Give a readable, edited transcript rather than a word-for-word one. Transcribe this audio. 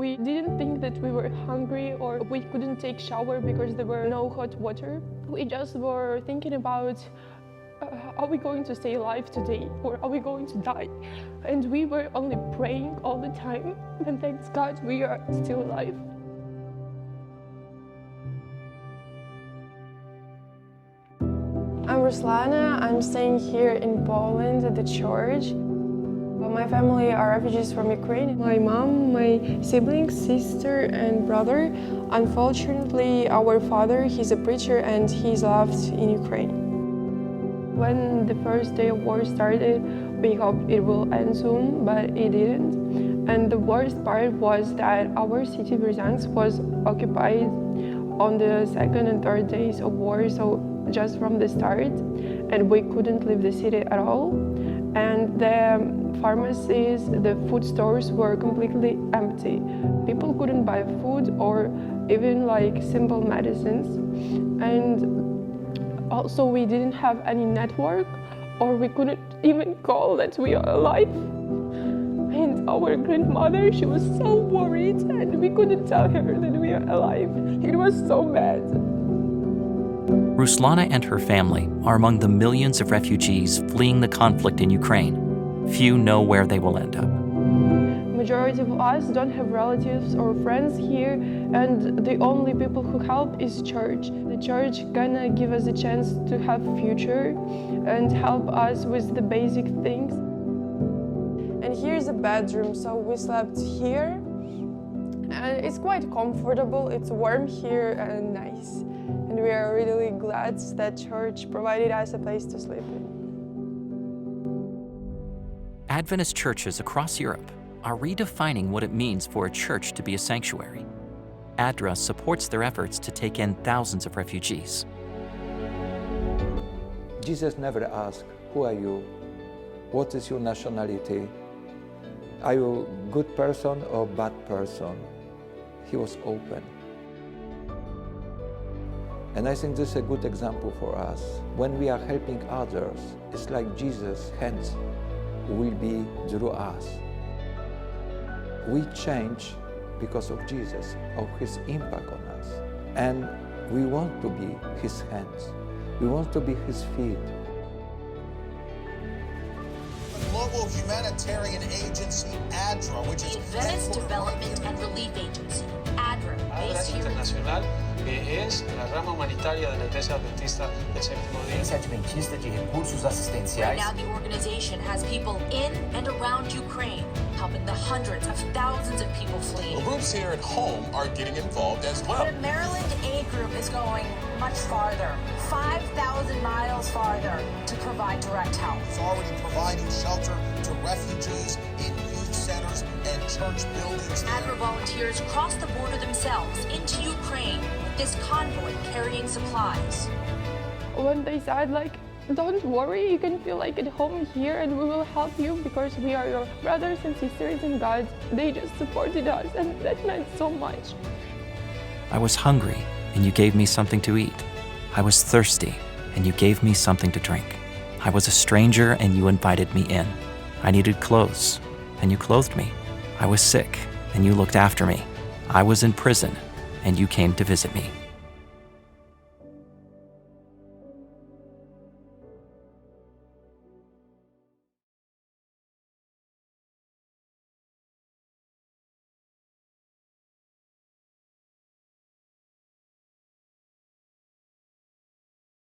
We didn't think that we were hungry or we couldn't take shower because there were no hot water. We just were thinking about are we going to stay alive today or are we going to die? And we were only praying all the time, and thanks God we are still alive. I'm Ruslana. I'm staying here in Poland at the church. My family are refugees from Ukraine. My mom, my siblings, sister and brother. Unfortunately, our father, he's a preacher and he's left in Ukraine. When the first day of war started, we hoped it will end soon, but it didn't. And the worst part was that our city, Bryansk, was occupied on the second and third days of war, so just from the start, and we couldn't leave the city at all. And the pharmacies, the food stores were completely empty. People couldn't buy food or even like simple medicines. And also we didn't have any network, or we couldn't even call that we are alive. And our grandmother, she was so worried and we couldn't tell her that we are alive. It was so bad. Ruslana and her family are among the millions of refugees fleeing the conflict in Ukraine. Few know where they will end up. Majority of us don't have relatives or friends here, and the only people who help is church. The church gonna give us a chance to have a future and help us with the basic things. And here's a bedroom, so we slept here. And it's quite comfortable, it's warm here and nice. And we are really glad that church provided us a place to sleep in. Adventist churches across Europe are redefining what it means for a church to be a sanctuary. ADRA supports their efforts to take in thousands of refugees. Jesus never asked, who are you? What is your nationality? Are you a good person or bad person? He was open. And I think this is a good example for us. When we are helping others, it's like Jesus' hands will be through us. We change because of Jesus, of His impact on us. And we want to be His hands. We want to be His feet. The global humanitarian agency, ADRA, which is the Venice Development and Relief Agency, ADRA, based here. Internacional, que es la rama humanitaria de la Iglesia Adventista del Séptimo Día. Adventista de recursos assistenciais. Right now, the organization has people in and around Ukraine, helping the hundreds of thousands of people fleeing. Well, groups here at home are getting involved as well. The Maryland Aid Group is going much farther, 5,000 miles farther, to provide direct help. It's already providing shelter to refugees in youth centers and church buildings. ADRA volunteers cross the border themselves into Ukraine with this convoy carrying supplies. When they said like, don't worry, you can feel like at home here and we will help you because we are your brothers and sisters in God, they just supported us and that meant so much. I was hungry and you gave me something to eat. I was thirsty and you gave me something to drink. I was a stranger and you invited me in. I needed clothes and you clothed me. I was sick and you looked after me. I was in prison and you came to visit me.